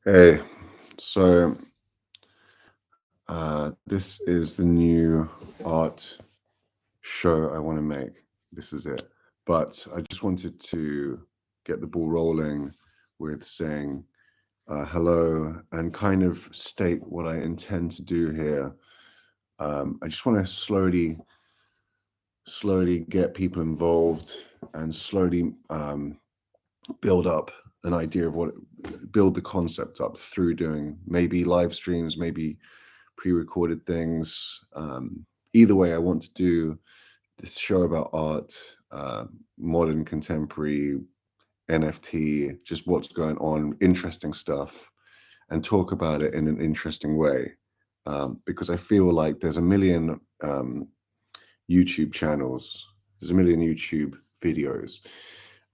Hey, so this is the new art show I want to make. This is it. But I just wanted to get the ball rolling with saying hello and kind of state what I intend to do here. I just want to slowly get people involved and slowly build up an idea of build the concept up through doing maybe live streams, maybe pre-recorded things. Either way, I want to do this show about art, modern, contemporary, NFT, just what's going on, interesting stuff, and talk about it in an interesting way. Because I feel like there's a million YouTube channels, there's a million YouTube videos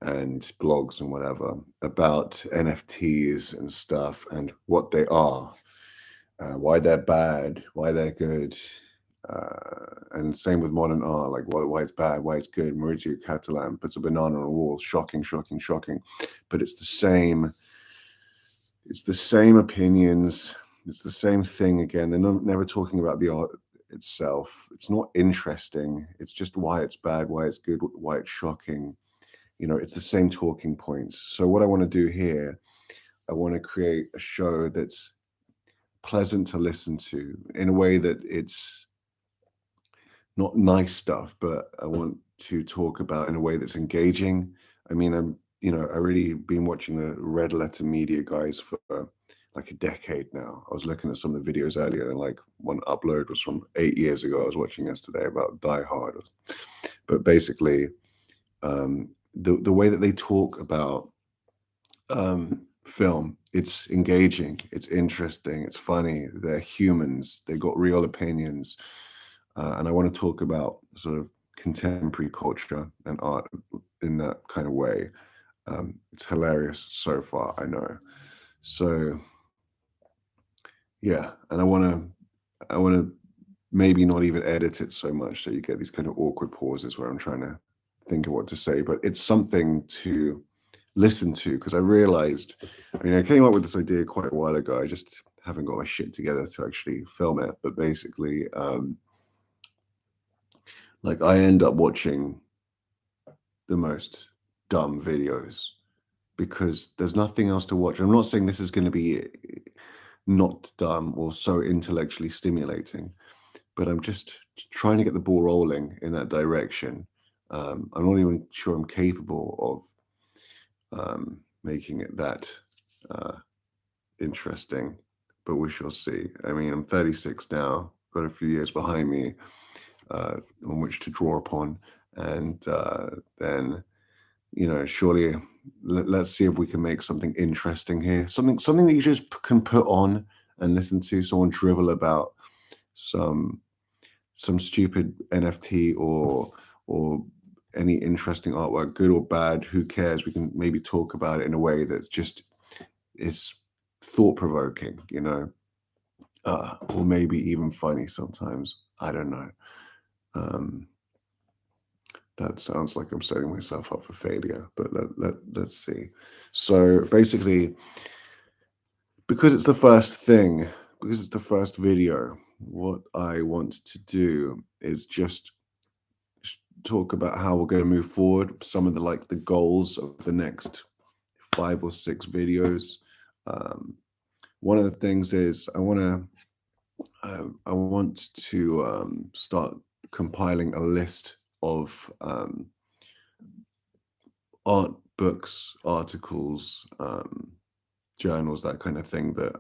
and blogs and whatever about NFTs and stuff and what they are, why they're bad, why they're good, and same with modern art, like why it's bad, why it's good. Maurizio Catalan puts a banana on a wall, shocking, shocking, shocking. But it's the same opinions, it's the same thing again. They're never talking about the art itself. It's not interesting. It's just why it's bad, why it's good, why it's shocking. It's the same talking points. So what I want to do here, I want to create a show that's pleasant to listen to in a way that it's not nice stuff, but I want to talk about in a way that's engaging. I mean, I really been watching the Red Letter Media guys for like a decade now. I was looking at some of the videos earlier, and like one upload was from 8 years ago. I was watching yesterday about Die Hard, but basically, the way that they talk about film, it's engaging, it's interesting, it's funny. They're humans. They got real opinions, and I want to talk about sort of contemporary culture and art in that kind of way. It's hilarious so far, I know. So yeah, and I want to maybe not even edit it so much so you get these kind of awkward pauses where I'm trying to think of what to say, but it's something to listen to because I realized, I mean, I came up with this idea quite a while ago. I just haven't got my shit together to actually film it. But basically, like I end up watching the most dumb videos because there's nothing else to watch. I'm not saying this is going to be not dumb or so intellectually stimulating, but I'm just trying to get the ball rolling in that direction. I'm not even sure I'm capable of making it that uh, interesting, but we shall see. I mean, I'm 36 now, got a few years behind me on which to draw upon, and then surely let's see if we can make something interesting here, something that you just can put on and listen to someone drivel about some some stupid NFT or any interesting artwork, good or bad, who cares? We can maybe talk about it in a way that's just is thought provoking, or maybe even funny sometimes. I don't know. Um, that sounds like I'm setting myself up for failure, but let's see. So basically, because it's the first thing, because it's the first video, what I want to do is just talk about how we're going to move forward, some of the goals of the next 5 or 6 videos. Um, One of the things is I want to start compiling a list of art books, articles, journals, that kind of thing, that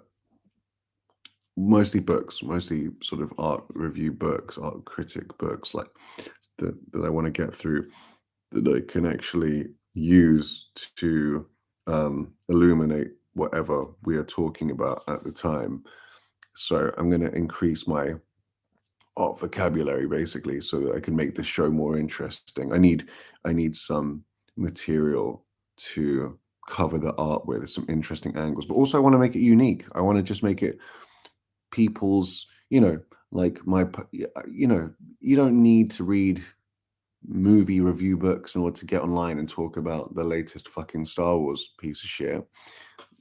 mostly books, mostly sort of art review books, art critic books, like that I want to get through, that I can actually use to illuminate whatever we are talking about at the time. So I'm going to increase my art vocabulary basically so that I can make the show more interesting. I need some material to cover the art with, some interesting angles, but also I want to make it unique. I want to just make it people's, like you don't need to read movie review books in order to get online and talk about the latest fucking Star Wars piece of shit,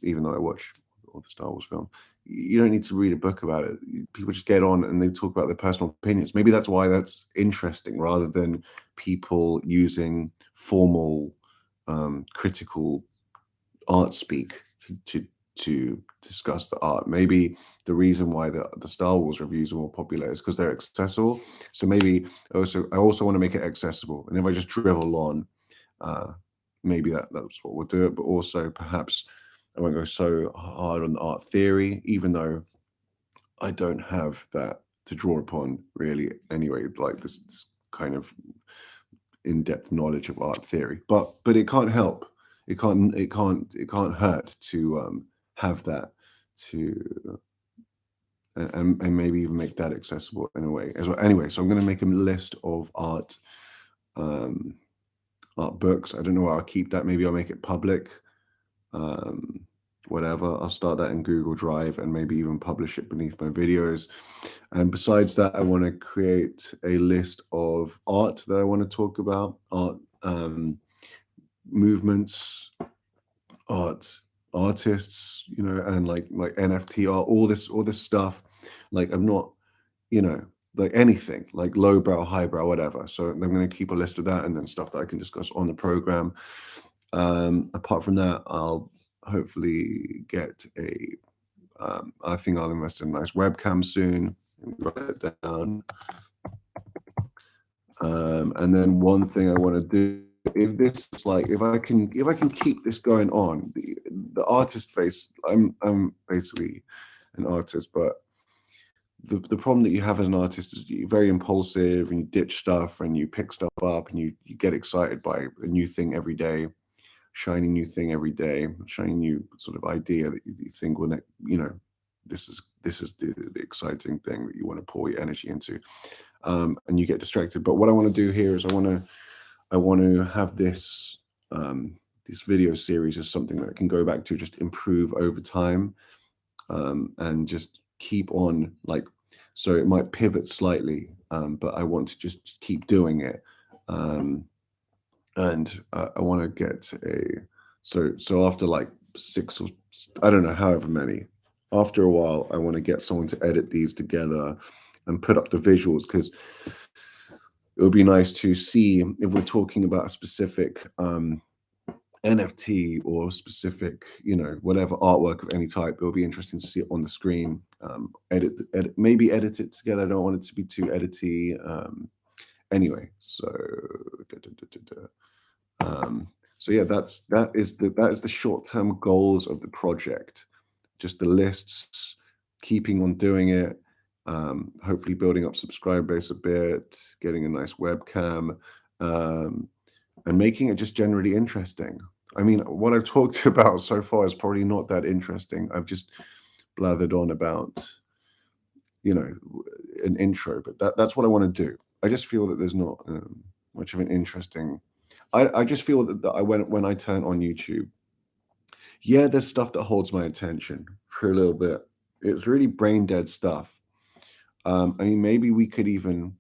even though I watch or the Star Wars film. You don't need to read a book about it. People just get on and they talk about their personal opinions. Maybe that's why that's interesting, rather than people using formal, critical art speak to discuss the art. Maybe the reason why the Star Wars reviews are more popular is because they're accessible. So maybe I also want to make it accessible. And if I just drivel on, uh, maybe that's what we'll do it. But also perhaps I won't go so hard on the art theory, even though I don't have that to draw upon really anyway, like this kind of in-depth knowledge of art theory. But it can't help. It can't hurt to have that, to and maybe even make that accessible in a way as well. Anyway, so I'm going to make a list of um, art books. I don't know where I'll keep that. Maybe I'll make it public. Um, Whatever. I'll start that in Google Drive and maybe even publish it beneath my videos. And besides that, I want to create a list of art that I want to talk about, art movements, artists, and like NFT art, all this stuff. Like I'm not, like anything, like lowbrow, highbrow, whatever. So I'm going to keep a list of that, and then stuff that I can discuss on the program. Apart from that, I'll hopefully get I think I'll invest in a nice webcam soon. Write it down. And then one thing I want to do, if I can keep this going on, the artist face, I'm basically an artist, but the problem that you have as an artist is you're very impulsive and you ditch stuff and you pick stuff up and you get excited by a new thing every day, shiny new thing every day, shiny new sort of idea that you think will, this is the exciting thing that you want to pour your energy into, and you get distracted. But what I want to do here is I want to have this this video series as something that I can go back to, just improve over time, and just keep on, like, so it might pivot slightly, but I want to just keep doing it. And I want to get so after like 6 or I don't know, however many, after a while, I want to get someone to edit these together and put up the visuals, because it would be nice to see if we're talking about a specific NFT or specific, whatever artwork of any type. It would be interesting to see it on the screen. Maybe edit it together. I don't want it to be too edity. Anyway, so so yeah, that is the short-term goals of the project. Just the lists, keeping on doing it, hopefully building up subscriber base a bit, getting a nice webcam, and making it just generally interesting. I mean, what I've talked about so far is probably not that interesting. I've just blathered on about, an intro, but that's what I want to do. I just feel that there's not much of an interesting. I just feel that when I turn on YouTube, yeah, there's stuff that holds my attention for a little bit. It's really brain dead stuff. I mean, maybe we could even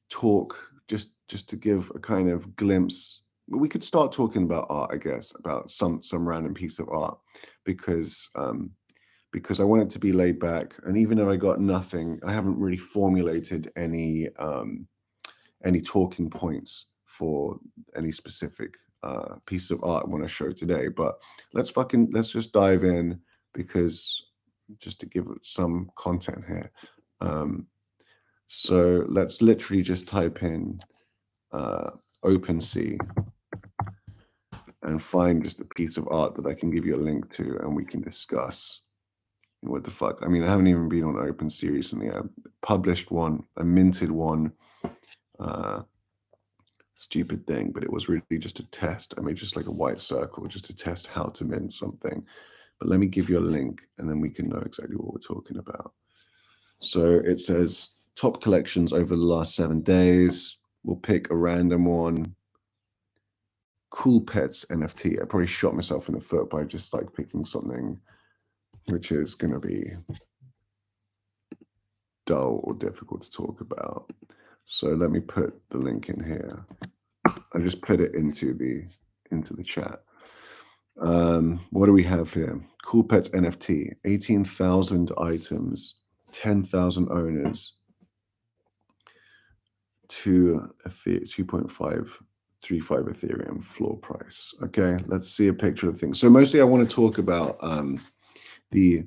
talk, just to give a kind of glimpse. We could start talking about art, I guess, about some random piece of art, because I want it to be laid back. And even though I got nothing, I haven't really formulated any talking points for any specific piece of art I want to show today. But let's just dive in, because just to give it some content here. So let's literally just type in OpenSea and find just a piece of art that I can give you a link to, and we can discuss. What the fuck? I mean, I haven't even been on OpenSea recently. I published one, I minted one. Stupid thing, but it was really just a test. I made just like a white circle just to test how to mint something. But let me give you a link, and then we can know exactly what we're talking about. So it says top collections over the last 7 days. We'll pick a random one. CoolPets NFT. I probably shot myself in the foot by just like picking something which is going to be dull or difficult to talk about. So let me put the link in here. I just put it into the chat. What do we have here? CoolPets NFT, 18,000 items, 10,000 owners, 2.535 Ethereum floor price. Okay, let's see a picture of things. So mostly I want to talk about the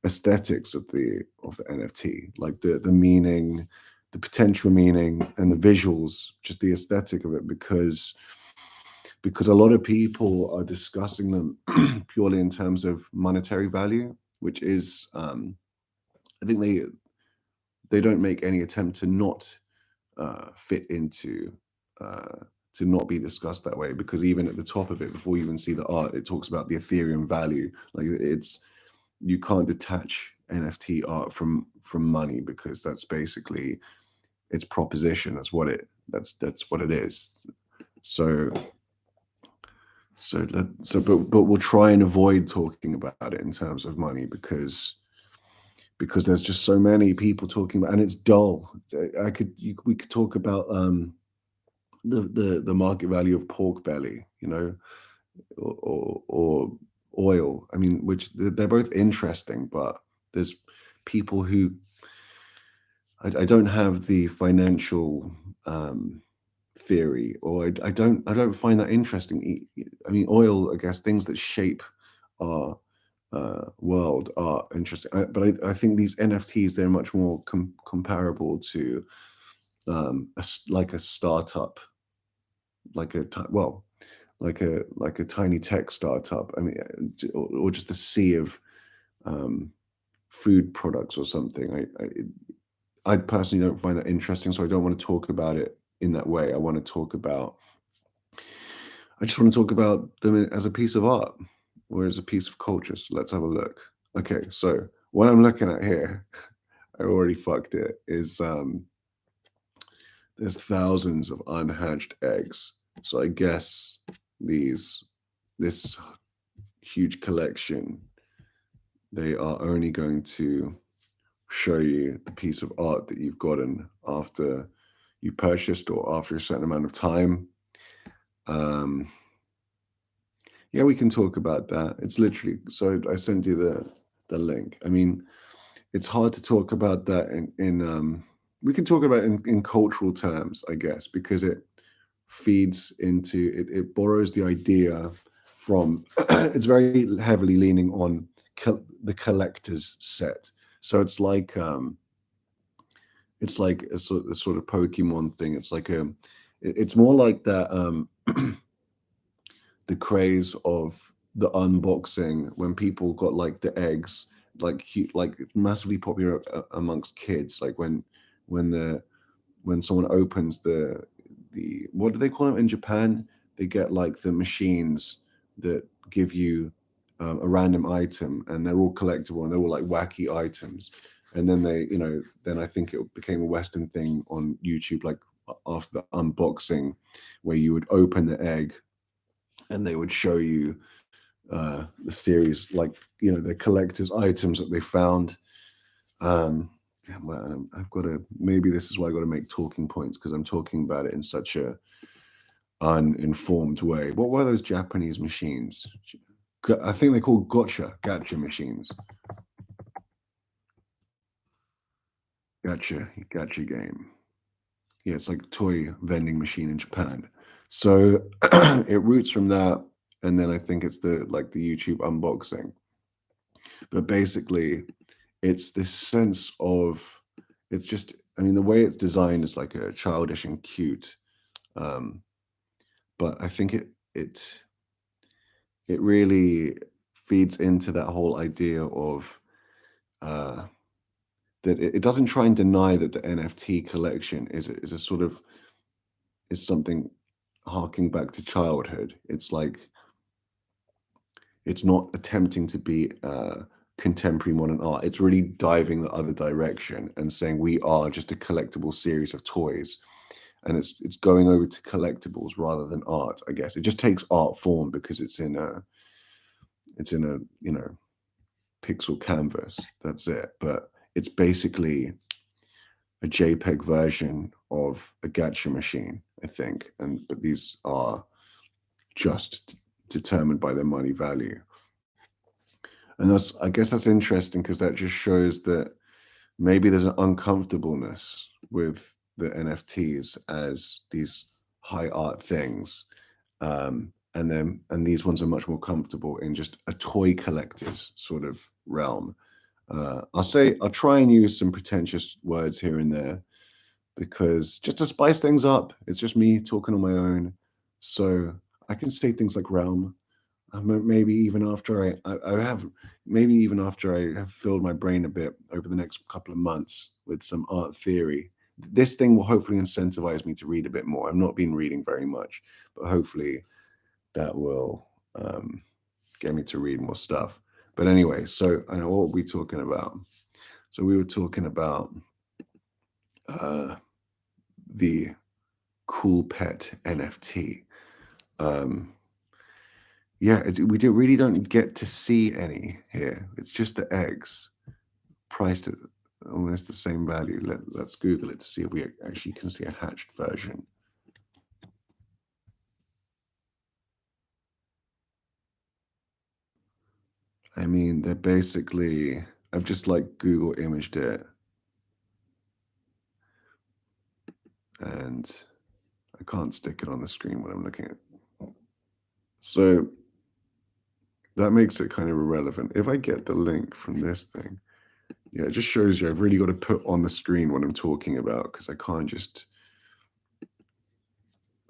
aesthetics of the NFT, like the meaning, the potential meaning, and the visuals, just the aesthetic of it, because a lot of people are discussing them purely in terms of monetary value, which is I think they don't make any attempt to not fit into to not be discussed that way, because even at the top of it, before you even see the art, it talks about the Ethereum value. Like it's you can't detach NFT art from money, because that's basically its proposition. That's what it is. So but we'll try and avoid talking about it in terms of money, because there's just so many people talking about, and it's dull. We could talk about the market value of pork belly, or oil. I mean, which they're both interesting, but there's people who I don't have the financial theory, or I don't find that interesting. I mean, oil, I guess, things that shape our world are interesting, but I think these NFTs, they're much more comparable to like a startup, like well, like a tiny tech startup. I mean, or just a sea of um, food products or something. I personally don't find that interesting, so I don't want to talk about it in that way. I just want to talk about them as a piece of art, or as a piece of culture. So let's have a look. Okay, so what I'm looking at here, I already fucked it, is there's thousands of unhatched eggs. So I guess these this huge collection, they are only going to show you the piece of art that you've gotten after you purchased, or after a certain amount of time. Um, yeah, we can talk about that. It's literally, so I sent you the link. I mean, it's hard to talk about that in we can talk about it in cultural terms, I guess, because it feeds into it borrows the idea from it's very heavily leaning on the collector's set. So it's like a sort of Pokemon thing. It's like it's more like that the craze of the unboxing, when people got like the eggs, like like massively popular amongst kids, like when the when someone opens the what do they call them in Japan? They get like the machines that give you a random item, and they're all collectible, and they're all like wacky items. And then then I think it became a Western thing on YouTube, like after the unboxing, where you would open the egg and they would show you the series, like the collector's items that they found. Yeah, man, I've got to. Maybe this is why I got to make talking points, because I'm talking about it in such a uninformed way. What were those Japanese machines? I think they're called gotcha machines. Gotcha game. Yeah, it's like a toy vending machine in Japan. So it roots from that, and then I think it's the YouTube unboxing. But basically, it's this sense of it's just. I mean, the way it's designed is like a childish and cute. Um, but I think it really feeds into that whole idea of uh, that it doesn't try and deny that the NFT collection is a sort of is something harking back to childhood. It's like it's not attempting to be contemporary modern art. It's really diving the other direction and saying we are just a collectible series of toys, and it's going over to collectibles rather than art. I guess it just takes art form because it's in a pixel canvas. That's it. But it's basically a JPEG version of a gacha machine, I think. But these are just determined by their money value. And I guess that's interesting because that just shows that maybe there's an uncomfortableness with the NFTs as these high art things. And these ones are much more comfortable in just a toy collector's sort of realm. I'll try and use some pretentious words here and there because just to spice things up, it's just me talking on my own. So I can say things like realm. Maybe even after I have, maybe even after I have filled my brain a bit over the next couple of months with some art theory, this thing will hopefully incentivize me to read a bit more. I've not been reading very much, but hopefully that will get me to read more stuff. But anyway, so I know what were we talking about? So we were talking about uh, the CoolPet NFT. Um, yeah, really don't get to see any here. It's just the eggs priced at almost the same value. Let's Google it to see if we actually can see a hatched version. I mean, they're basically, I've just like Google imaged it and I can't stick it on the screen when I'm looking at it. So that makes it kind of irrelevant. If I get the link from this thing, yeah, it just shows you I've really got to put on the screen what I'm talking about because I can't just,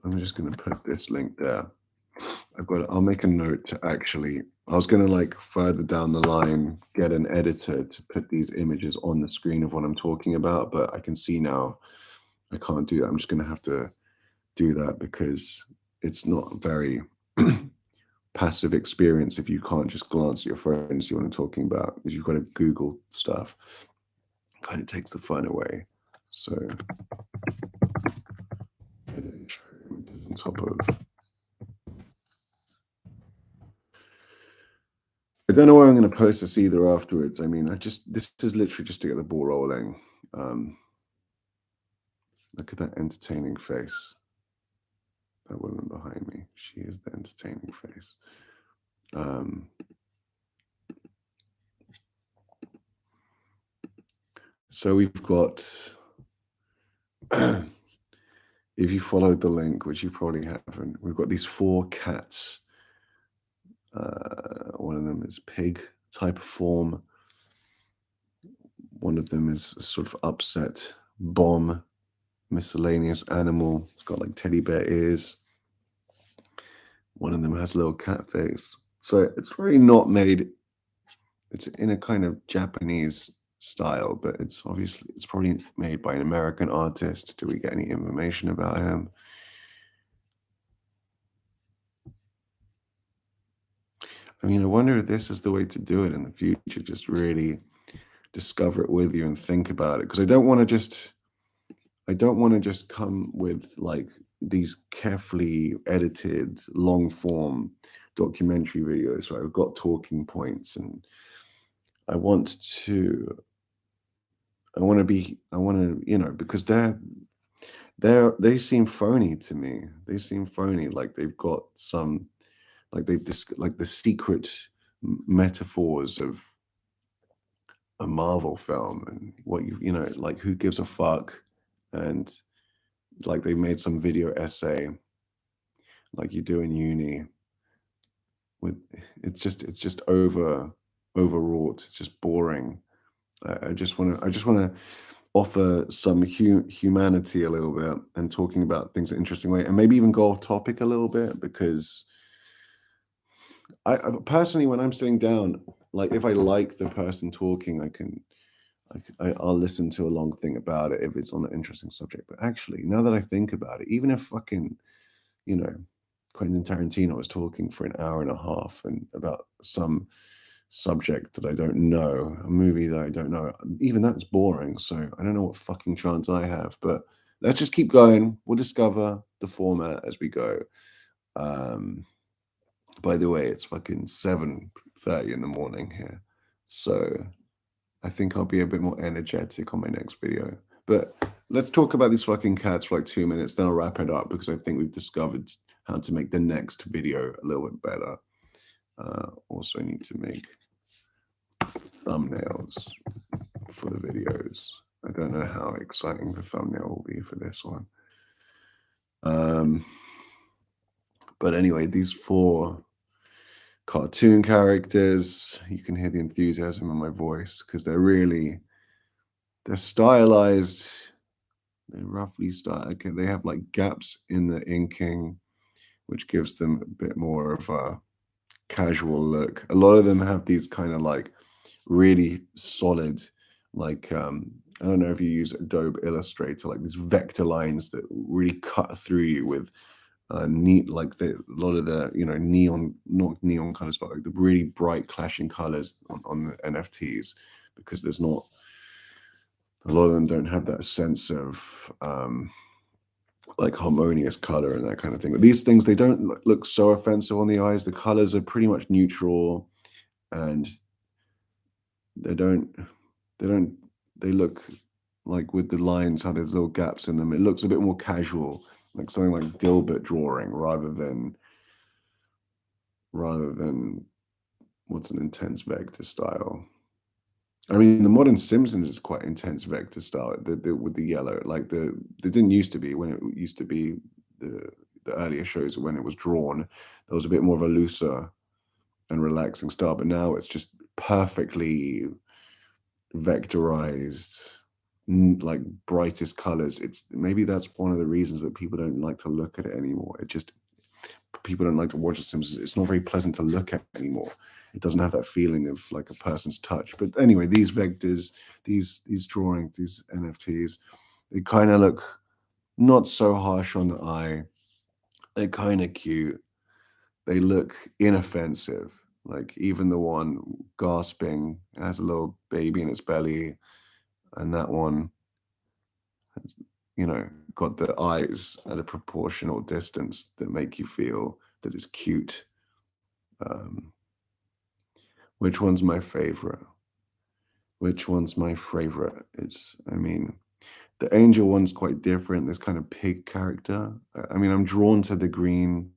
I'm just going to put this link there. I'll make a note to actually, I was going to like further down the line, get an editor to put these images on the screen of what I'm talking about, but I can see now I can't do that. I'm just going to have to do that because it's not a very passive experience if you can't just glance at your phone and see what I'm talking about. If you've got to Google stuff, it kind of takes the fun away. So, on top of, I don't know where I'm going to post this either afterwards. I mean, this is literally just to get the ball rolling. Look at that entertaining face. That woman behind me. She is the entertaining face. So we've got, if you followed the link, which you probably haven't, we've got these 4 cats. One of them is pig type of form. One of them is a sort of upset bomb, miscellaneous animal. It's got like teddy bear ears. One of them has a little cat face. So it's really not made, it's in a kind of Japanese style, but it's probably made by an American artist. Do we get any information about him? I mean, I wonder if this is the way to do it in the future. Just really discover it with you and think about it. Because I don't want to just come with like these carefully edited, long form documentary videos where I've got talking points and I want to, because they seem phony to me. They seem phony, like they've got some, like like the secret metaphors of a Marvel film and like who gives a fuck, and like they made some video essay like you do in uni with it's just overwrought. It's just boring. I just want to offer some humanity a little bit and talking about things in an interesting way and maybe even go off topic a little bit because personally, when I'm sitting down, like if I like the person talking, I'll listen to a long thing about it if it's on an interesting subject. But actually, now that I think about it, even if fucking, you know, Quentin Tarantino was talking for an hour and a half and about some subject that I don't know, a movie that I don't know, even that's boring. So I don't know what fucking chance I have. But let's just keep going. We'll discover the format as we go. By the way, it's fucking 7:30 in the morning here. So I think I'll be a bit more energetic on my next video. But let's talk about these fucking cats for like 2 minutes, then I'll wrap it up because I think we've discovered how to make the next video a little bit better. Also need to make thumbnails for the videos. I don't know how exciting the thumbnail will be for this one. But anyway, these 4 cartoon characters, you can hear the enthusiasm in my voice because they're stylized. They're roughly styled. Okay, they have like gaps in the inking, which gives them a bit more of a casual look. A lot of them have these kind of like really solid, like I don't know if you use Adobe Illustrator, like these vector lines that really cut through you with neat, like a lot of the neon, not neon colors, but like the really bright clashing colors on the NFTs, because there's not a lot of them don't have that sense of like harmonious color and that kind of thing. But these things, they don't look so offensive on the eyes. The colors are pretty much neutral, and they don't they don't they look like, with the lines, how there's little gaps in them, it looks a bit more casual, like something like Dilbert drawing, rather than what's an intense vector style. I mean, the modern Simpsons is quite intense vector style, with the yellow. Like they didn't used to be, when it used to be the earlier shows, when it was drawn, there was a bit more of a looser and relaxing style, but now it's just perfectly vectorized, like brightest colors. It's maybe that's one of the reasons that people don't like to look at it anymore. People don't like to watch The Simpsons. It's not very pleasant to look at anymore. It doesn't have that feeling of like a person's touch. But anyway, these vectors, these drawings, these NFTs, they kind of look not so harsh on the eye. They're kind of cute. They look inoffensive. Like even the one gasping has a little baby in its belly, and that one has, got the eyes at a proportional distance that make you feel that it's cute. Um, which one's my favorite? Which one's my favorite? I mean, the angel one's quite different. This kind of pig character. I mean, I'm drawn to the green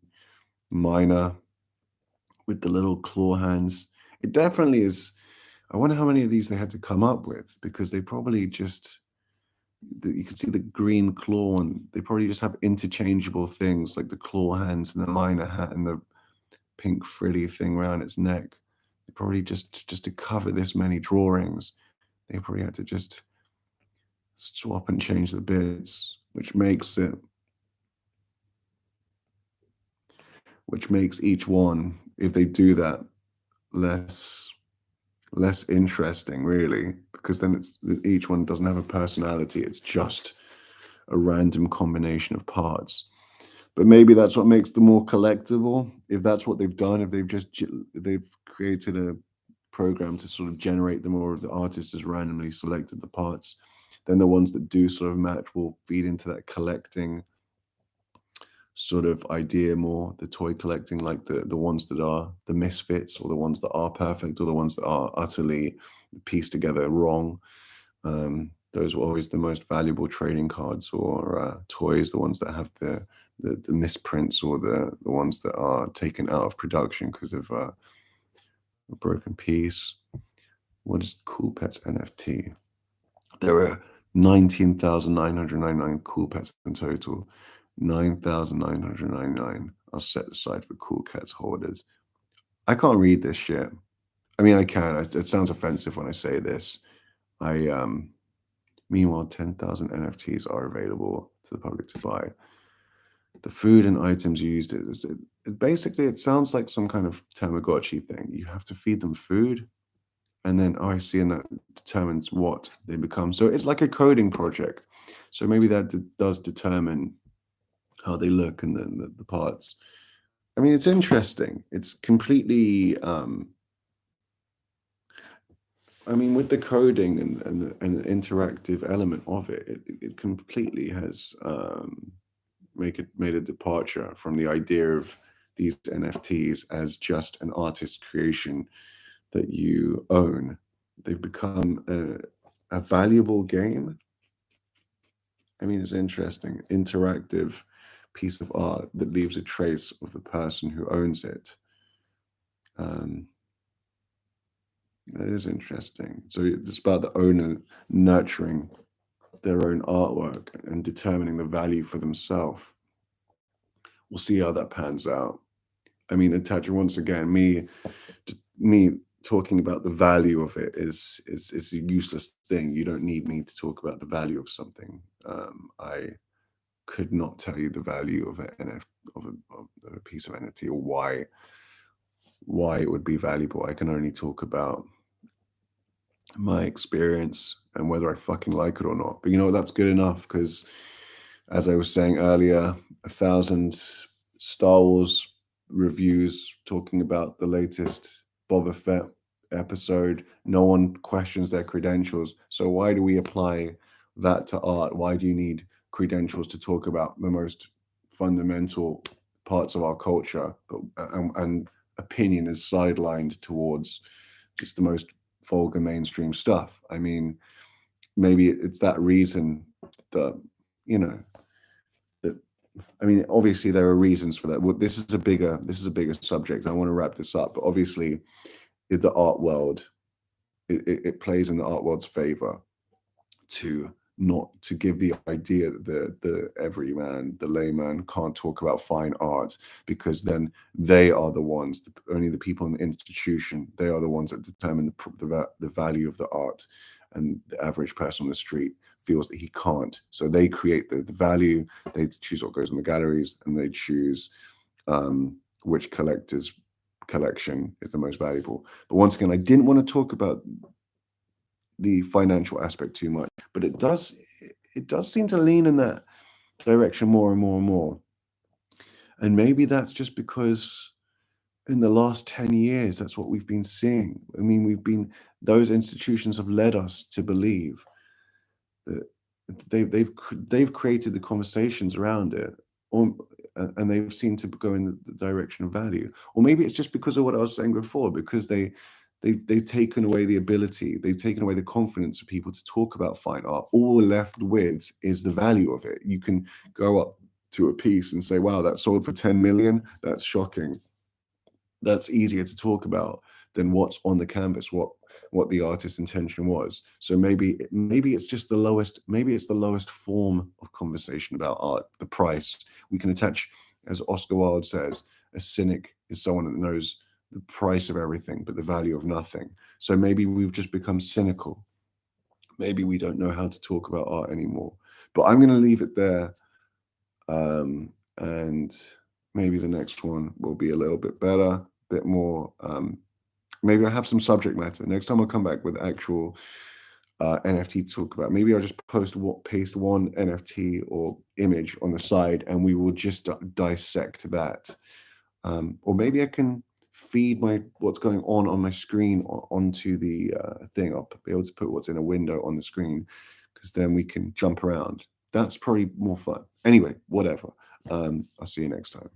miner with the little claw hands. It definitely is. I wonder how many of these they had to come up with, because they probably just, you can see the green claw, and they probably just have interchangeable things like the claw hands and the miner hat and the pink frilly thing around its neck. They probably just to cover this many drawings, they probably had to just swap and change the bits, which makes each one, if they do that, less interesting, really, because then each one doesn't have a personality. It's just a random combination of parts. But maybe that's what makes them more collectible. If that's what they've done, if they've created a program to sort of generate them, or if the artist has randomly selected the parts, then the ones that do sort of match will feed into that collecting sort of idea more, the toy collecting, like the ones that are the misfits, or the ones that are perfect, or the ones that are utterly pieced together wrong. Those were always the most valuable trading cards, or toys, the ones that have the misprints, or the ones that are taken out of production because of a broken piece. What is CoolPets NFT? There are 19,999 CoolPets in total. 9,999 are set aside for Cool Cats holders. I can't read this shit. I mean, I can. It sounds offensive when I say this. Meanwhile, 10,000 NFTs are available to the public to buy. The food and items used, basically, it sounds like some kind of Tamagotchi thing. You have to feed them food, and then, oh, I see, and that determines what they become. So it's like a coding project. So maybe that does determine how they look, and then the parts. I mean, it's interesting. It's completely, I mean, with the coding and the interactive element of it, it completely has made a departure from the idea of these NFTs as just an artist's creation that you own. They've become a valuable game. I mean, it's interesting, interactive, piece of art that leaves a trace of the person who owns it. Um, that is interesting. So it's about the owner nurturing their own artwork and determining the value for themselves. We'll see how that pans out. I mean, attaching once again, me talking about the value of it is a useless thing. You don't need me to talk about the value of something. I could not tell you the value of of a piece of NFT, or why it would be valuable. I can only talk about my experience and whether I fucking like it or not. But you know, that's good enough, because as I was saying earlier, 1,000 Star Wars reviews talking about the latest Boba Fett episode. No one questions their credentials. So why do we apply that to art? Why do you need credentials to talk about the most fundamental parts of our culture? But and opinion is sidelined towards just the most vulgar mainstream stuff. I mean, maybe it's that reason that, you know, that, I mean, obviously there are reasons for that. Well, this is a bigger subject. I want to wrap this up, but obviously, the art world, it plays in the art world's favor to not to give the idea that the everyman, the layman, can't talk about fine art, because then they are the ones, only the people in the institution, they are the ones that determine the value of the art, and the average person on the street feels that he can't. So they create the value. They choose what goes in the galleries, and they choose which collector's collection is the most valuable. But once again, I didn't want to talk about the financial aspect too much, but it does seem to lean in that direction more and more and more. And maybe that's just because in the last 10 years, that's what we've been seeing. I mean, those institutions have led us to believe that they've created the conversations around it, or, and they've seemed to go in the direction of value. Or maybe it's just because of what I was saying before, because they've taken away the ability, they've taken away the confidence of people to talk about fine art. All we're left with is the value of it. You can go up to a piece and say, wow, that sold for 10 million. That's shocking. That's easier to talk about than what's on the canvas, what the artist's intention was. So maybe it's just the lowest, maybe it's the lowest form of conversation about art, the price. We can attach, as Oscar Wilde says, a cynic is someone that knows the price of everything but the value of nothing. So maybe we've just become cynical. Maybe we don't know how to talk about art anymore. But I'm going to leave it there. And maybe the next one will be a little bit better, a bit more. Maybe I have some subject matter. Next time I'll come back with actual NFT to talk about. Maybe I'll just paste one NFT or image on the side, and we will just dissect that. Or maybe I can feed what's going on my screen onto the thing. I'll be able to put what's in a window on the screen, because then we can jump around. That's probably more fun. Anyway, whatever. I'll see you next time.